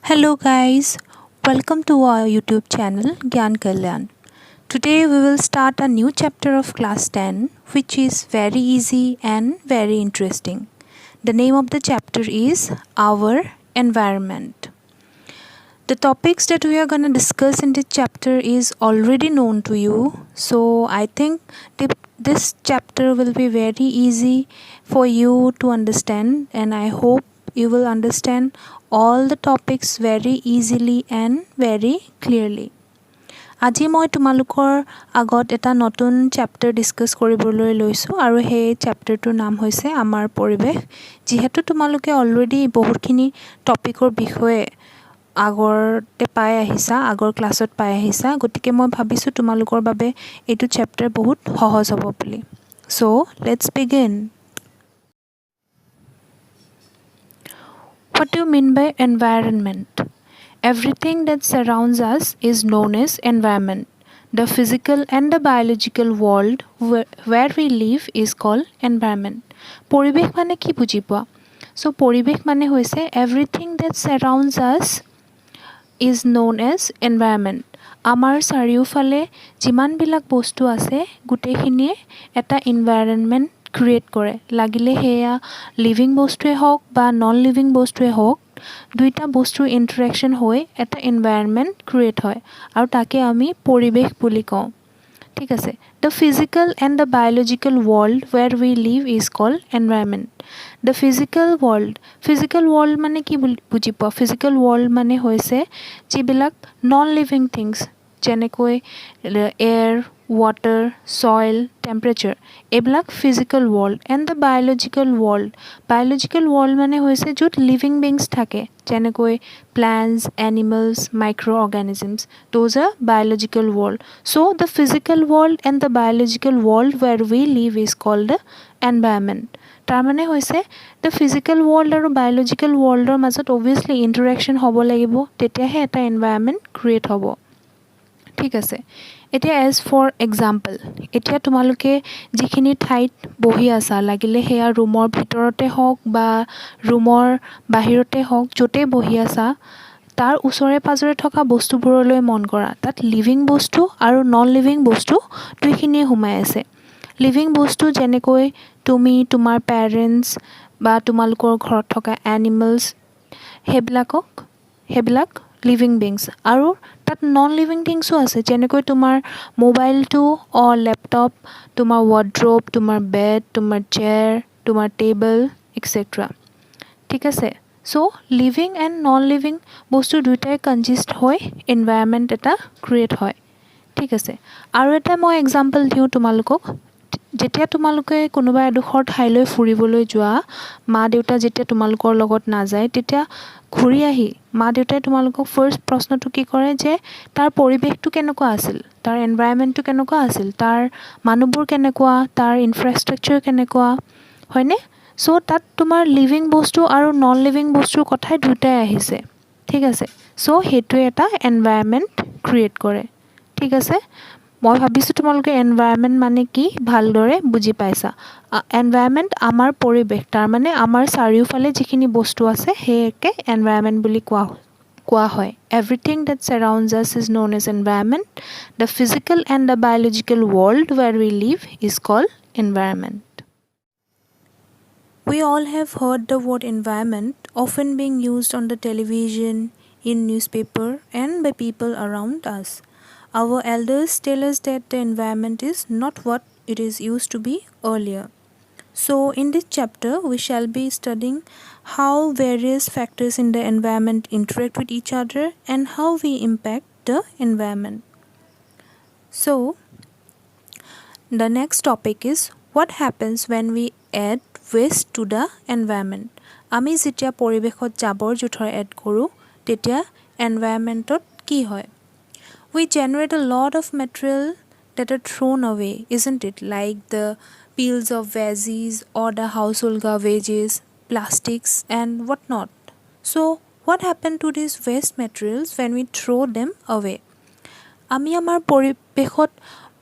Hello guys, welcome to our YouTube channel GYANKALYAN. Today we will start a new chapter of class 10 which is very easy and very interesting. The name of the chapter is Our Environment. The topics that we are going to discuss in this chapter is already known to you. So I think this chapter will be very easy for you to understand, and I hope you will understand all the topics very easily and very clearly. আজি মই তোমালোকৰ আগত এটা নতুন chapter discuss কৰিবলৈ লৈছো আৰু হে চেপ্টাৰটোৰ নাম হৈছে আমাৰ পৰিবেশ। যেহেতু তোমালোকে অলৰেডি বহুতখিনি টপিকৰ বিষয়ে আগৰতে পাই আহিছা, আগৰ ক্লাছত পাই আহিছা, গতিকে মই ভাবিছো তোমালোকৰ বাবে এইটো চেপ্টাৰ বহুত সহজ হ'ব বুলি। So, let's begin. What do you mean by environment? Everything that surrounds us is known as environment. The physical and the biological world where we live is called environment. পৰিবেশ মানে কি বুজি পোৱা? So পৰিবেশ মানে হৈছে everything that surrounds us is known as environment. আমাৰ চাৰিওফালে যিমান বিলাক বস্তু আছে গোটেইখিনিয়ে এটা environment ক্ৰিয়েট কৰে। লাগিলে হেয়া লিভিং বস্তুৱে হওক বা নন লিভিং বস্তুৱে হওক, দুইটা বস্তুৰ ইন্টাৰেকশন হৈ এটা এনভায়ৰনমেন্ট ক্ৰিয়েট হয় আৰু তাকে আমি পৰিবেশ বুলি কওঁ। ঠিক আছে। The physical and the biological world where we live is called environment. The physical world মানে কি বুজি পোৱা? Physical world মানে হৈছে যিবিলাক নন লিভিং থিংস, যেনেকৈ এয়াৰ, water, soil, temperature, এইবিলাক physical world. And the biological world মানে হৈছে য'ত living beings থাকে, যেনেকৈ plants, animals, microorganisms. Those are biological world. So the physical world and the biological world where we live is called the environment. তাৰ মানে হৈছে the physical world আৰু biological worldৰ মাজত obviously interaction হ'ব লাগিব, তেতিয়াহে এটা environment create হ'ব। ঠিক আছে। এতিয়া as for example, এতিয়া তোমালোকে যিখিনি ঠাইত বহি আছা, লাগিলে হেয়া ৰুমৰ ভিতৰতে হওক বা ৰুমৰ বাহিৰতে হওক, য'তে বহি আছা, তাৰ ওচৰে পাজৰে থকা বস্তুবোৰলৈ মন কৰা। তাত লিভিং বস্তু আৰু নন লিভিং বস্তু দুইখিনিয়ে সোমাই আছে। লিভিং বস্তু যেনেকৈ তুমি, তোমাৰ পেৰেণ্টছ বা তোমালোকৰ ঘৰত থকা এনিমেলছ, সেইবিলাক লিভিং বিংছ। আৰু তাত নন লিভিং থিংছো আছে, যেনেকৈ তোমাৰ মোবাইলটো অৰ লেপটপ, তোমাৰ ৱাৰ্ড্ৰব, তোমাৰ বেড, তোমাৰ চেয়াৰ, তোমাৰ টেবল এক্সেট্ৰা। ঠিক আছে। চ' লিভিং এণ্ড নন লিভিং বস্তু দুয়োটাই কনজিষ্ট হৈ এনভাইৰনমেণ্ট এটা ক্ৰিয়েট হয়। ঠিক আছে। আৰু এটা মই এক্সাম্পল দিওঁ তোমালোকক। যেতিয়া তোমালোকে কোনোবা এডোখৰ ঠাইলৈ ফুৰিবলৈ যোৱা, মা দেউতা যেতিয়া তোমালোকৰ লগত নাযায়, তেতিয়া ঘূৰি আহি মা দেউতাই তোমালোকক ফাৰ্ষ্ট প্ৰশ্নটো কি কৰে যে তাৰ পৰিৱেশটো কেনেকুৱা আছিল, তাৰ এনভাইৰনমেণ্টটো কেনেকুৱা আছিল, তাৰ মানুহবোৰ কেনেকুৱা, তাৰ ইনফ্ৰাষ্ট্ৰাকচাৰ কেনেকুৱা, হয়নে? চ' তাত তোমাৰ লিভিং বস্তু আৰু নন লিভিং বস্তুৰ কথাই দুটাই আহিছে। ঠিক আছে। চ' সেইটোৱে এটা এনভাইৰনমেণ্ট ক্ৰিয়েট কৰে। ঠিক আছে। মই ভাবিছোঁ তোমালোকে এনভাইৰনমেণ্ট মানে কি ভালদৰে বুজি পাইছা। এনভাইৰনমেণ্ট আমাৰ পৰিৱেশ, তাৰমানে আমাৰ চাৰিওফালে যিখিনি বস্তু আছে সেইকে এনভাইৰনমেণ্ট বুলি কোৱা হয়। Everything that surrounds us is known as environment. The physical and the biological world where we live is called environment. We all have heard the word environment often being used on the television, in newspaper, and by people around us. Our elders tell us that the environment is not what it is used to be earlier. So in this chapter, we shall be studying how various factors in the environment interact with each other and how we impact the environment. So the next topic is what happens when we add waste to the environment. আমি যেতিয়া পৰিৱেশত জাবৰ জোথৰ add কৰোঁ, তেতিয়া এনভাইৰনমেণ্টত কি হয়? We generate a lot of material that are thrown away, isn't it? Like the peels of veggies or the household garbages, plastics and whatnot. So what happened to these waste materials when we throw them away? আমি আমাৰ পৰিৱেশত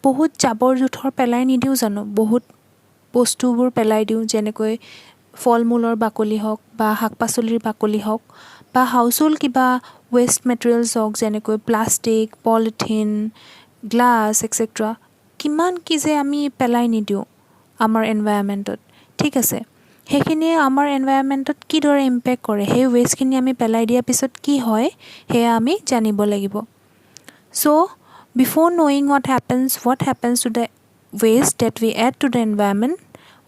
বহুত জাবৰ জোথৰ পেলাই নিদিওঁ জানো? বহুত বস্তুবোৰ পেলাই দিওঁ, যেনেকৈ ফল মূলৰ বাকলি হওক বা শাক পাচলিৰ বাকলি হওক বা হাউসহোল্ড কিবা ওয়েস্ট মেটেৰিয়েলছ হওক যেনেকৈ প্লাষ্টিক পলিথিন গ্লাছ এক্সেট্ৰা কিমান কি যে আমি পেলাই নিদিওঁ আমাৰ এনভাইৰনমেণ্টত ঠিক আছে সেইখিনিয়ে আমাৰ এনভাইৰনমেণ্টত কিদৰে ইম্পেক্ট কৰে সেই ওয়েষ্টখিনি আমি পেলাই দিয়াৰ পিছত কি হয় সেয়া আমি জানিব লাগিব so before knowing what happens to the waste that we add to the environment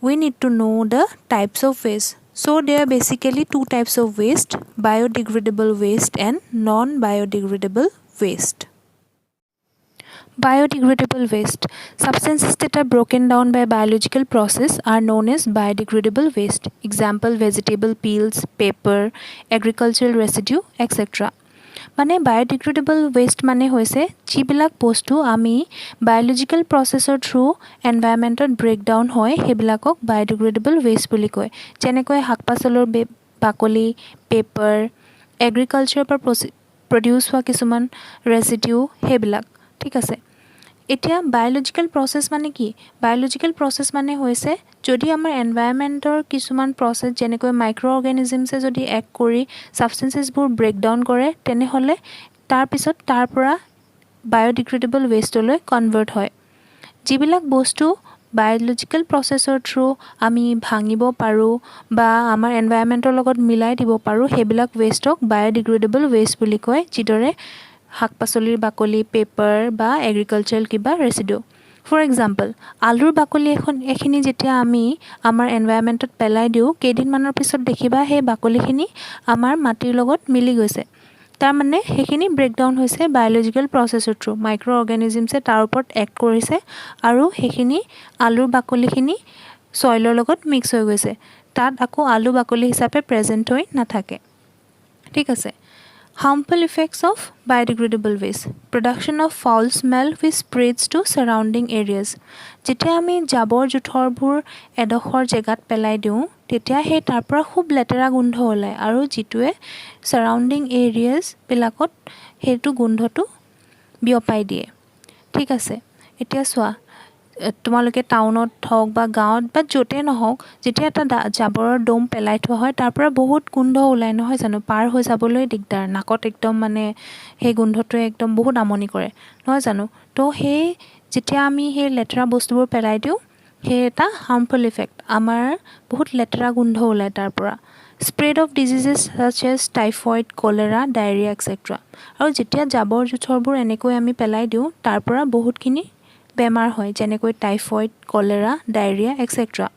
we need to know the types of waste so there are basically two types of waste biodegradable waste and non biodegradable waste biodegradable waste substances that are broken down by biological process are known as biodegradable waste example vegetable peels paper agricultural residue etc মানে biodegradable waste মানে হৈছে যিবিলাক বস্তু আমি biological প্ৰসেছৰ through এনভাইৰনমেণ্টত breakdown হয় সেইবিলাকক biodegradable waste বুলি কয় যেনেকৈ শাক-পাচলৰ বাকলি পেপাৰ এগ্ৰিকালচাৰৰ পৰা প্ৰডিউস হোৱা কিছুমান ৰেজিডিউ সেইবিলাক ঠিক আছে এতিয়া বায়োলজিক্যাল প্ৰসেছ মানে কি বায়োলজিক্যাল প্ৰসেছ মানে হৈছে যদি আমাৰ এনভাইৰনমেণ্টৰ কিছুমান প্ৰসেছ যেনেকৈ মাইক্ৰ অৰ্গানিজমছে যদি এক কৰি সাবষ্টেন্সেছবোৰ ব্ৰেকডাউন কৰে তেনেহলে তাৰ পিছত তাৰ পৰা বায়োডিগ্ৰেডেবল ওয়েষ্টলৈ কনভাৰ্ট হয় যিবিলাক বস্তু বায়োলজিক্যাল প্ৰসেছৰ থ্ৰু আমি ভাঙিব পাৰো বা আমাৰ এনভাইৰনমেণ্টৰ লগত মিলাই দিব পাৰো সেইবিলাক ওয়েষ্টক বায়োডিগ্ৰেডেবল ওয়েষ্ট বুলি কয় যিদৰে শাক-পাচলিৰ বাকলি পেপাৰ বা এগ্ৰিকালচাৰাল কিবা ৰেছিডিউ ফৰ এক্সাম্পল আলুৰ বাকলি এখিনি যেতিয়া আমি আমাৰ এনভাইৰনমেণ্টত পেলাই দিও কেইদিনমানৰ পিছত দেখিবা সেই বাকলিখিনি আমাৰ মাটিৰ লগত মিলি গৈছে তাৰ মানে সেইখিনি ব্ৰেকডাউন হৈছে বায়োলজিক্যাল প্ৰসেছৰ থ্ৰু মাইক্ৰ অৰ্গানিজমছে তাৰ ওপৰত এক্ট কৰিছে আৰু সেইখিনি আলুৰ বাকলিখিনি সয়লৰ লগত মিক্স হৈ গৈছে তাত আকৌ আলু বাকলি হিচাপে প্ৰেজেন্ট হৈ নাথাকে ঠিক আছে Harmful effects of biodegradable waste. Production of foul smell which spreads to surrounding areas. যেতিয়া আমি জাবৰ জোথৰবোৰ এডখৰ জেগাত পেলাই দিওঁ তেতিয়া সেই তাৰ পৰা খুব লেতেৰা গোন্ধ ওলায় আৰু যিটোৱে সাৰাউণ্ডিং এৰিয়াজ বিলাকত হেতু গোন্ধটো বিয়পাই দিয়ে ঠিক আছে এতিয়া চোৱা তোমালোকে টাউনত হওক বা গাঁৱত বা যতে নহওক যেতিয়া এটা জাবৰৰ দম পেলাই থোৱা হয় তাৰ পৰা বহুত গোন্ধ ওলাই নহয় জানো পাৰ হৈ যাবলৈ দিগদাৰ নাকত একদম মানে সেই গোন্ধটোৱে একদম বহুত আমনি কৰে নহয় জানো তো সেই যেতিয়া আমি সেই লেতেৰা বস্তুবোৰ পেলাই দিওঁ সেই এটা হাৰ্মফুল ইফেক্ট আমাৰ বহুত লেতেৰা গোন্ধ ওলাই তাৰ পৰা spread of diseases such as typhoid cholera diarrhea etc আৰু যেতিয়া জাবৰ জোথৰবোৰ এনেকৈ আমি পেলাই দিওঁ তাৰ পৰা বহুতখিনি বেমাৰ হয় যেনেকৈ টাইফয়েড কলেৰা ডায়ৰিয়া এটসেট্ৰা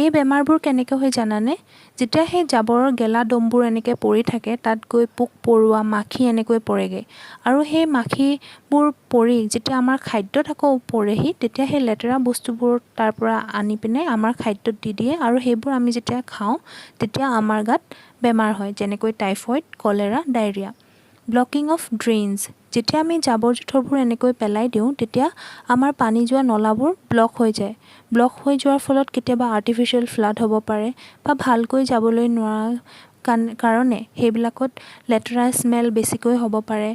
এই বেমাৰবোৰ কেনেকৈ হয় জানানে যেতিয়া সেই জাবৰৰ গেলা দমবোৰ এনেকৈ পৰি থাকে তাত গৈ পোক পৰুৱা মাখি এনেকৈ পৰেগে আৰু সেই মাখিবোৰ পৰি যেতিয়া আমাৰ খাদ্যত আকৌ পৰেহি তেতিয়া সেই লেতেৰা বস্তুবোৰ তাৰ পৰা আনি পিনে আমাৰ খাদ্যত দি দিয়ে আৰু সেইবোৰ আমি যেতিয়া খাওঁ তেতিয়া আমাৰ গাত বেমাৰ হয় যেনেকৈ typhoid cholera diarrhoea blocking of drains যেতিয়া আমি জাবৰ জোথৰবোৰ এনেকৈ পেলাই দিওঁ তেতিয়া আমাৰ পানী যোৱা নলাবোৰ ব্লক হৈ যায় ব্লক হৈ যোৱাৰ ফলত কেতিয়াবা আৰ্টিফিশিয়াল ফ্লাড হ'ব পাৰে বা ভালকৈ যাবলৈ নোৱাৰা কাৰণে সেইবিলাকত লেতেৰা স্মেল বেছিকৈ হ'ব পাৰে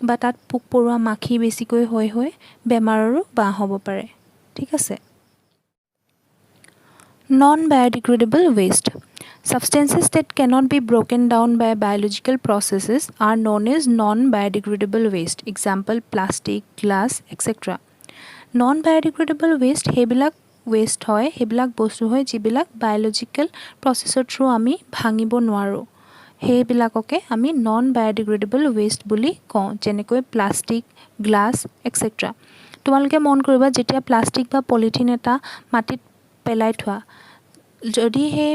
বা তাত পোক পৰুৱা মাখি বেছিকৈ হৈ বেমাৰৰো বাহ হ'ব পাৰে ঠিক আছে non biodegradable waste substances that cannot be broken down by biological processes are known as non biodegradable waste example plastic glass etc non biodegradable waste হেবিলাক waste হয় হেবিলাক বস্তু হয় যিবিলাক biological processৰ through আমি ভাঙিব নোৱাৰো হেবিলাককে আমি non biodegradable waste বুলি কওঁ যেনেকৈ প্লাষ্টিক গ্লাছ etc তোমালোকে মন কৰিবা যেতিয়া প্লাষ্টিক বা পলিথিন এটা মাটিত পেলাই থোৱা যদি হে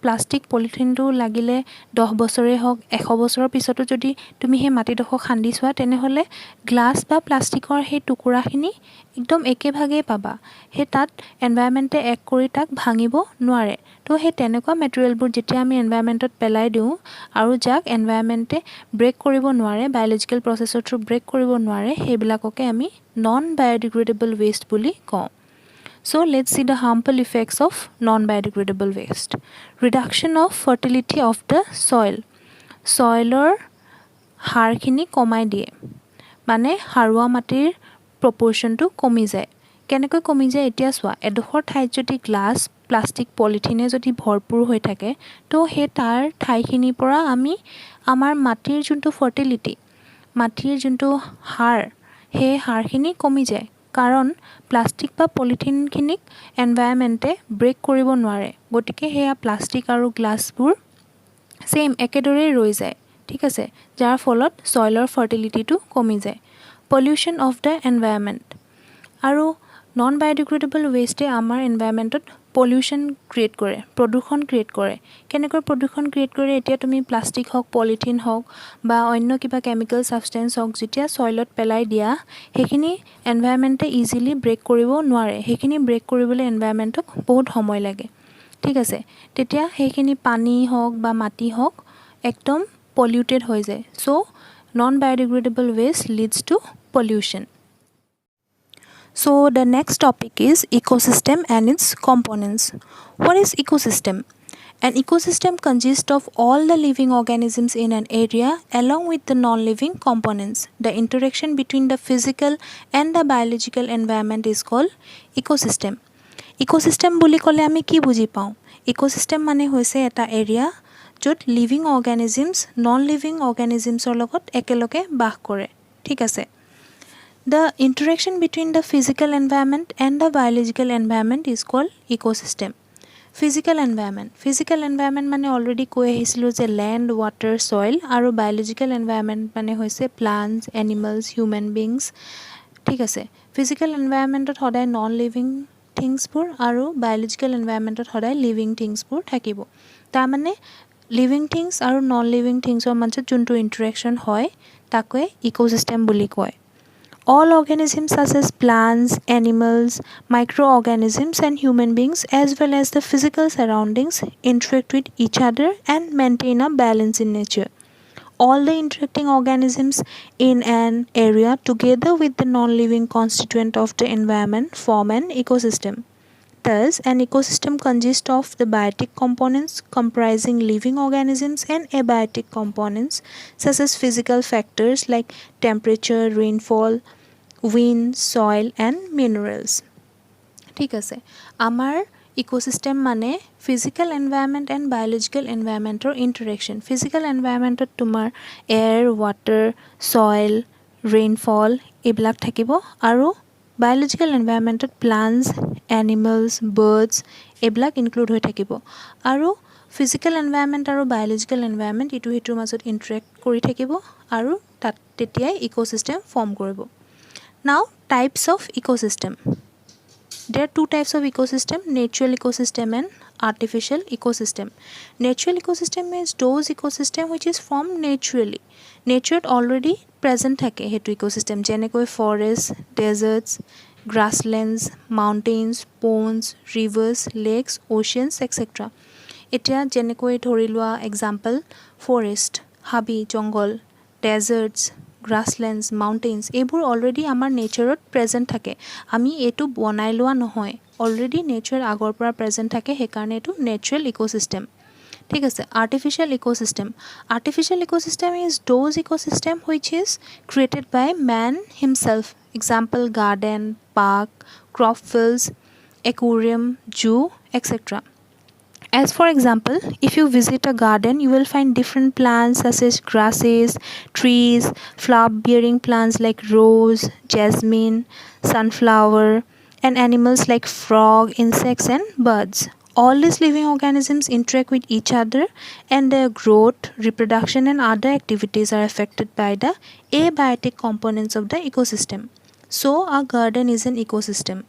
প্লাষ্টিক পলিথিনটো লাগিলে 10 বছৰে হওক 100 বছৰৰ পিছতো যদি তুমি হে মাটিডখ খান্দি চোৱা তেনেহলে গ্লাছ বা প্লাষ্টিকৰ হে টুকুৰাখিনি একদম একেভাগে পাবা হে তাত এনভায়ৰনমেন্টে এক কৰি তাক ভাঙিব নোৱাৰে তো হে তেনেকুৱা মেটেৰিয়েলবোৰ যেতিয়া আমি এনভায়ৰনমেন্টত পেলাই দিওঁ আৰু যাক এনভায়ৰনমেন্টে ব্ৰেক কৰিব নোৱাৰে বায়োলজিক্যাল প্ৰসেছৰ থ্ৰু ব্ৰেক কৰিব নোৱাৰে হেবিলাককে আমি নন বায়োডিগ্ৰেডেবল ওয়েষ্ট বুলি কওঁ So let's see the harmful effects of non-biodegradable waste. Reduction of fertility of the soil. Soilor harkhini komai die. Mane harwa matir proportion to komi jay. কেনেকৈ কমি যায় এতিয়া চোৱা এডোখৰ ঠাইত যদি গ্লাছ প্লাষ্টিক পলিথিনে যদি ভৰপূৰ হৈ থাকে তো সেই তাৰ ঠাইখিনিৰ পৰা আমি আমাৰ মাটিৰ যোনটো ফাৰ্টিলিটি মাটিৰ যোনটো সাৰ সেই সাৰখিনি কমি যায় কাৰণ প্লাষ্টিক বা পলিথিনখিনিক এনভাইৰনমেণ্টে ব্ৰেক কৰিব নোৱাৰে গতিকে সেয়া প্লাষ্টিক আৰু গ্লাছবোৰ সেম একেদৰেই ৰৈ যায় ঠিক আছে যাৰ ফলত সয়েলৰ ফাৰ্টিলিটিটো কমি যায় পলিউশ্যন অফ দ্য এনভাইৰনমেণ্ট আৰু নন বায়োডিগ্ৰেডেবল ৱেষ্টে আমাৰ এনভাইৰনমেণ্টত পলিউশ্যন ক্ৰিয়েট কৰে প্ৰদূষণ ক্ৰিয়েট কৰে কেনেকৈ প্ৰদূষণ ক্ৰিয়েট কৰে এতিয়া তুমি প্লাষ্টিক হওক পলিথিন হওক বা অন্য কিবা কেমিকেল ছাবষ্টেন্স হওক যেতিয়া সয়েলত পেলাই দিয়া সেইখিনি এনভাইৰনমেণ্টে ইজিলি ব্ৰেক কৰিব নোৱাৰে সেইখিনি ব্ৰেক কৰিবলৈ এনভাইৰনমেণ্টক বহুত সময় লাগে ঠিক আছে তেতিয়া সেইখিনি পানী হওক বা মাটি হওক একদম পলিউটেড হৈ যায় so non biodegradable waste leads to pollution So the next topic is ecosystem and its components. What is ecosystem? An ecosystem consists of all the living organisms in an area along with the non-living components. The interaction between the physical and the biological environment is called ecosystem. Ecosystem বুলি ক'লে আমি কি বুজি পাওঁ ecosystem মানে হৈছে এটা area য'ত লিভিং অৰ্গানিজমছ নন লিভিং অৰ্গানিজমছৰ লগত একেলগে বাস কৰে ঠিক আছে The interaction between the physical environment and the biological environment is called ecosystem. Physical environment মানে already কৈ আহিছিলো যে land, water, soil আৰু biological environment মানে হৈছে plants, animals, human beings ঠিক আছে physical environmentত সদায় non living thingsবোৰ আৰু biological environmentত সদায় living thingsবোৰ থাকিব তাৰ মানে living things আৰু non living thingsৰ মাজত যোনটো interaction হয় তাকে ecosystem বুলি কয় All organisms such as plants, animals, microorganisms and human beings as well as the physical surroundings interact with each other and maintain a balance in nature. All the interacting organisms in an area together with the non-living constituent of the environment form an ecosystem. Thus, an ecosystem consists of the biotic components comprising living organisms and abiotic components such as physical factors like temperature, rainfall, wind, soil and minerals. ঠিক আছে আমাৰ ecosystem মানে physical environment and biological এনভায়ৰনমেন্টৰ interaction physical এনভায়ৰনমেন্টত তোমাৰ air water soil rainfall এইবিলাক থাকিব আৰু বায়োলজিক্যাল এনভায়ৰনমেন্টত প্লান্টস এনিমেলস বাৰ্ডস এইবিলাক ইনক্লুড হৈ থাকিব আৰু ফিজিক্যাল এনভায়ৰনমেন্ট আৰু বায়োলজিক্যাল এনভায়ৰনমেন্ট ইটো হিটোৰ মাজত ইন্টাৰেক্ট কৰি থাকিব আৰু তাত তেতিয়াই ইকোসিস্টেম ফৰ্ম কৰিব Now, types of ecosystem. There are two types of ecosystem, natural ecosystem and artificial ecosystem. Natural ecosystem is those ecosystem which is formed naturally. Nature already present thake hetu ecosystem jenekoi forests, deserts, grasslands, mountains, ponds, rivers, lakes, oceans, etc. Etia jenekoi dhoriloa example forest, habi jungle, deserts grasslands mountains এইবোৰ already আমাৰ নেচাৰত present থাকে আমি এটো বনাই লোৱা নহয় already nature আগৰ পৰা প্ৰেজেন্ট থাকে হে কাৰণে এটো নেচাৰেল ইকোসিস্টেম ঠিক আছে artificial ecosystem is those ecosystem which is created by man himself example garden park crop fields aquarium zoo etc As for example, if you visit a garden, you will find different plants such as grasses, trees, flower-bearing plants like rose, jasmine, sunflower, and animals like frog, insects, and birds. All these living organisms interact with each other and their growth, reproduction, and other activities are affected by the abiotic components of the ecosystem. So, a garden is an ecosystem.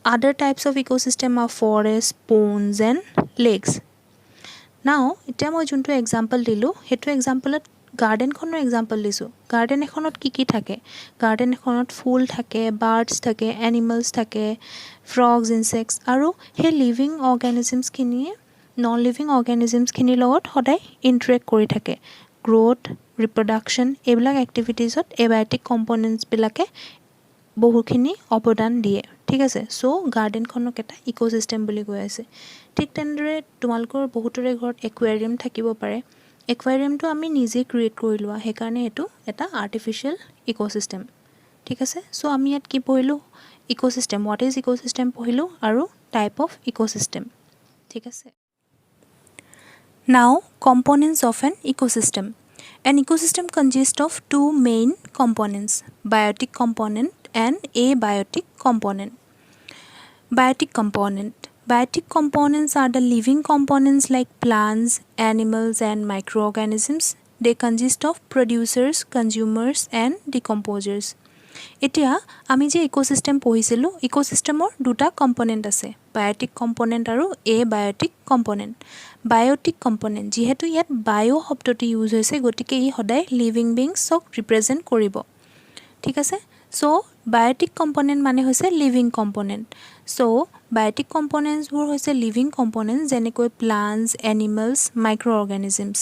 Other types of ecosystem are forests, ponds and lakes. Now, এতিয়া মই যোনটো example দিলো হেতু এক্সাম্পলত garden খনৰ example দিছো garden এখনত কি থাকে গাৰ্ডেন এখনত ফুল থাকে বাৰ্ডছ থাকে এনিমেলস থাকে ফ্ৰগস ইনসেক্টস আৰু হে লিভিং অৰ্গানিজমস খিনি নন লিভিং অৰ্গানিজমস খিনি লগত সদায় ইন্টাৰেক্ট কৰি থাকে গ্ৰোথ ৰিপ্ৰডাকচন এইবিলাক এক্টিভিটিজত এবায়োটিক কম্পোনেন্টস বিলাকে বহুখিনি অবদান দিয়ে ঠিক আছে সো গাৰ্ডেন খনক এটা ইকোসিস্টেম বুলি কৈ আছে ঠিক তেনেদৰে তোমালকৰ বহুতৰে ঘৰত একুয়াৰিয়াম থাকিব পাৰে একুয়াৰিয়ামটো আমি নিজে ক্ৰিয়েট কৰি লোৱা হে কাৰণে এটো এটা আৰ্টিফিশিয়াল ইকোসিস্টেম ঠিক আছে সো আমি ইয়াত কি পঢ়িলো ecosystem. What is ecosystem পঢ়িলো আৰু type of ecosystem. ঠিক আছে. Now, components of an ecosystem. An ecosystem consists of two main components, biotic component and abiotic component. Biotic component. Biotic components are the living components like plants, animals and microorganisms. They consist of producers, consumers and decomposers. এতিয়া আমি যে ecosystem পঢ়িছিলোঁ ইকোসিস্টেমৰ দুটা component আছে Biotique component আৰু এবায়োটিক component Biotique component যেহেতু ইয়াত বায়ো শব্দটি ইউজ হৈছে গতিকে ই সদায় লিভিং বিংছক ৰিপ্ৰেজেন্ট কৰিব ঠিক আছে সো বায়োটিক কম্পোনেন্ট মানে হৈছে লিভিং কম্পোনেন্ট সো বায়োটিক কম্পোনেন্টছবোৰ হৈছে লিভিং কম্পোনেন্ট যেনেকৈ প্লান্টছ এনিমেলছ মাইক্ৰ'অৰ্গানিজমছ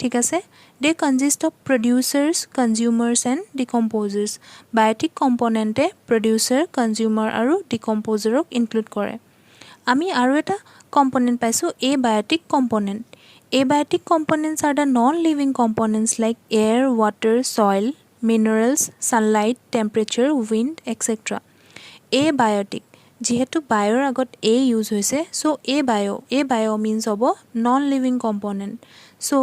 ঠিক আছে they consist of producers consumers and decomposers biotic component producer consumer aru decomposer ok include kore ami aru eta component paisu abiotic component abiotic components are the non living components like air water soil minerals sunlight temperature wind etc abiotic যেহেতু বায়োৰ আগত a use হৈছে so abio means obo non living component so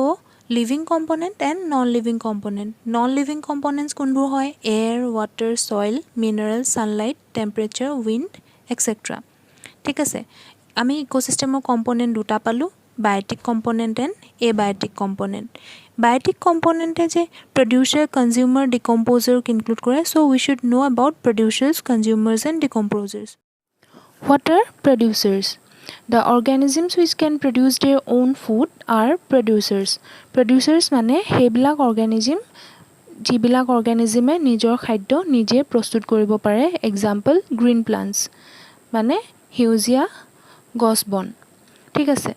living component and non-living component. Non-living components কোনবোৰ হয় air, water, soil, minerals, sunlight, temperature, wind, etc. ঠিক আছে আমি ইকোসিস্টেমৰ component দুটা পালো biotic component and abiotic component. Biotic component যে producer, consumer, decomposer include কৰে so we should know about producers, consumers and decomposers. What are producers? The organisms which can produce their own food are producers. Producers মানে হেবিলাক organism যিবিলাক organisme নিজৰ খাদ্য নিজে প্ৰস্তুত কৰিব পাৰে example green plants মানে সেউজীয়া গছ বন ঠিক আছে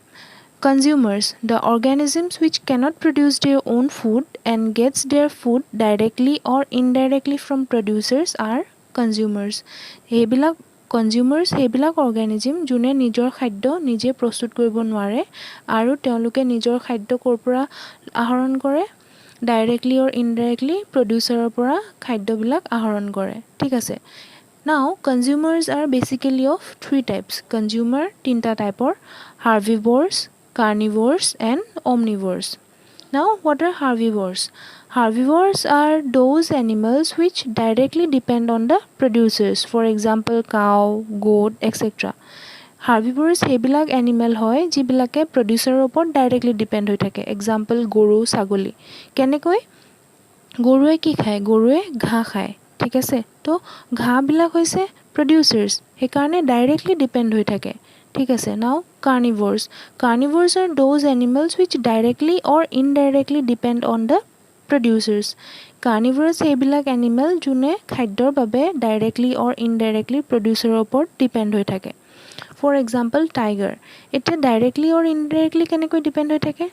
consumers the organisms which cannot produce their own food and gets their food directly or indirectly from producers are consumers হেবিলাক consumers হেবিলাক organism যোনে নিজৰ খাদ্য নিজে প্ৰস্তুত কৰিব নোৱাৰে আৰু তেওঁলোকে নিজৰ খাদ্য কৰ পৰা আহৰণ কৰে ডাইৰেক্টলি অৰ ইনডাইৰেক্টলি প্ৰডিউচাৰৰ পৰা খাদ্যবিলাক আহৰণ কৰে ঠিক আছে now consumers are basically of three types consumer তিনটা টাইপৰ herbivores carnivores and omnivores now what are herbivores Herbivores are those animals which directly depend on the producers. For example, cow, goat, etc. Herbivores hebilak animal hoy jibilake producer upor directly depend hoi thake. Example, goru, sagoli. Kenekoi gorue ki khaye? Gorue gha khaye. ঠিক আছে তো ঘা বিলাক হৈছে producers he karone directly depend hoi thake ঠিক আছে now carnivores are those animals which directly or indirectly depend on the producers carnivores hebilak animal june khaddor babe directly or indirectly producer upor depend hoi thake for example tiger eta directly or indirectly kenekoi depend hoi thake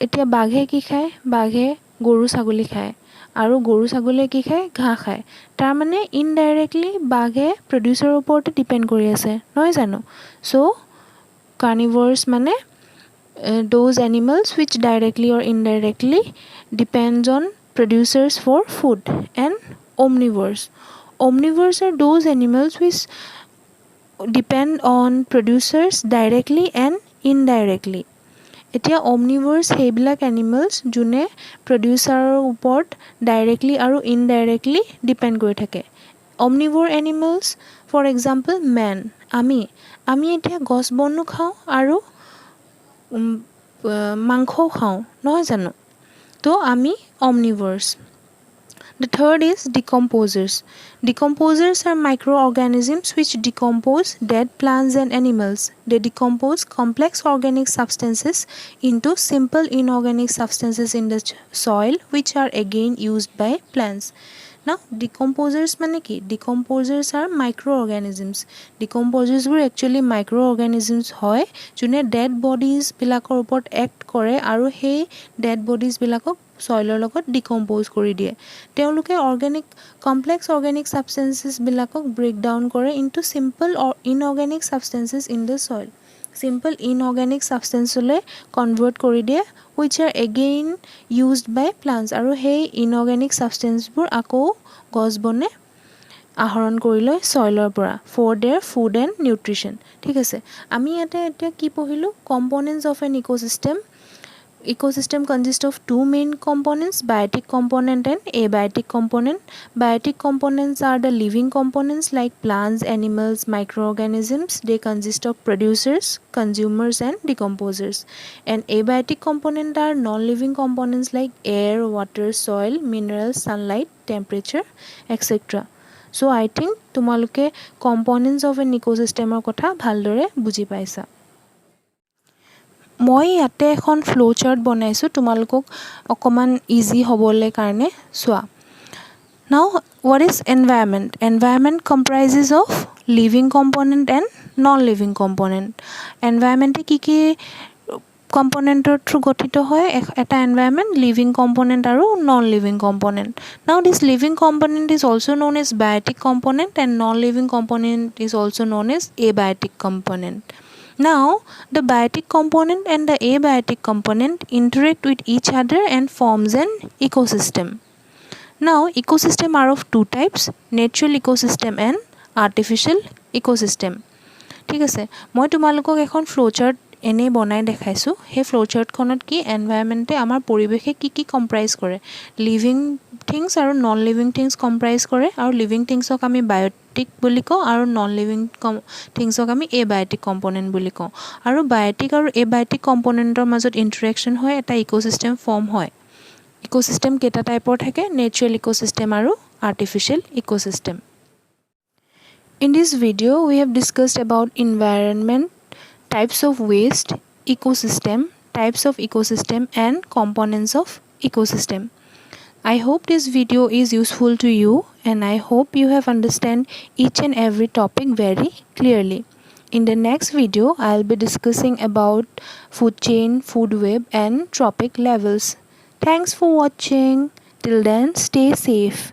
eta baghe ki khaye baghe goru sagoli khaye aru goru sagole ki khaye gha khaye tar mane indirectly baghe producer upor depend kori ase noy jano so carnivores mane those animals which directly or indirectly depends on producers for food and omnivores are those animals which depend on producers directly and indirectly etia omnivores hebilak animals june producer upor directly aru indirectly depend kori thake omnivore animals for example man ami etia gos bonu khao aru মাংস খাও নহয় জানো তো আমি omnivores the third is decomposers are microorganisms which decompose dead plants and animals they decompose complex organic substances into simple inorganic substances in the soil which are again used by plants now decomposers mane ki decomposers are microorganisms decomposers were actually microorganisms hoy june dead bodies bilakor upor act kore aru hey dead bodies bilakok soilor logot decompose kori die teoluke complex organic substances bilakok break down kore into simple or inorganic substances in the soil simple inorganic substance le convert kori die which are again used by plants aru hey inorganic substance bur ako gos bone আহৰণ কৰি লয় সইলৰ পৰা for their food and nutrition ঠিক আছে আমি ইয়াতে এতিয়া কি পঢ়িলো components of an ecosystem consists of two main components biotic component and abiotic component biotic components are the living components like plants animals microorganisms they consist of producers consumers and decomposers and abiotic components are non-living components like air water soil minerals sunlight temperature etc so I think তোমালোকে components of an ecosystem er কথা ভালদৰে বুজি পাইছা মই ইয়াতে এখন flow shirt বনাইছো তোমালোকক অকমান ইজি হ'বলৈ কাৰণে সোৱা now what is environment environment comprises of living component and non living component environment কি component through গঠিত হয় এটা environment living component আৰু non living component now this living component is also known as biotic component and non living component is also known as abiotic component now the biotic component and the abiotic component interact with each other and forms an ecosystem now ecosystem are of two types natural ecosystem and artificial ecosystem ঠিক আছে মই তোমালোকক এখন flow shirt এনে বনাই দেখাইছো হে flow shirt খনত কি এনভায়ৰনমেন্টে আমাৰ পৰিবেশে কি কম্প্ৰাইজ কৰে লিভিং থিংস আৰু নন লিভিং থিংস কম্প্ৰাইজ কৰে আৰু লিভিং থিংসক আমি বায়োটিক বুলি কওঁ আৰু নন লিভিং থিংসক আমি এবায়োটিক কম্পোনেন্ট বুলি কওঁ আৰু বায়োটিক আৰু এবায়োটিক কম্পোনেন্টৰ মাজত ইন্টাৰেকশন হয় এটা ইকোসিস্টেম ফৰ্ম হয় ইকোসিস্টেম কেটা টাইপৰ থাকে নেচাৰেল ইকোসিস্টেম আৰু আৰ্টিফিশিয়াল ecosystem In this video we have discussed about environment types of waste ecosystem types of ecosystem and components of ecosystem I hope this video is useful to you and I hope you have understand each and every topic very clearly in the next video I'll be discussing about food chain food web and trophic levels thanks for watching till then stay safe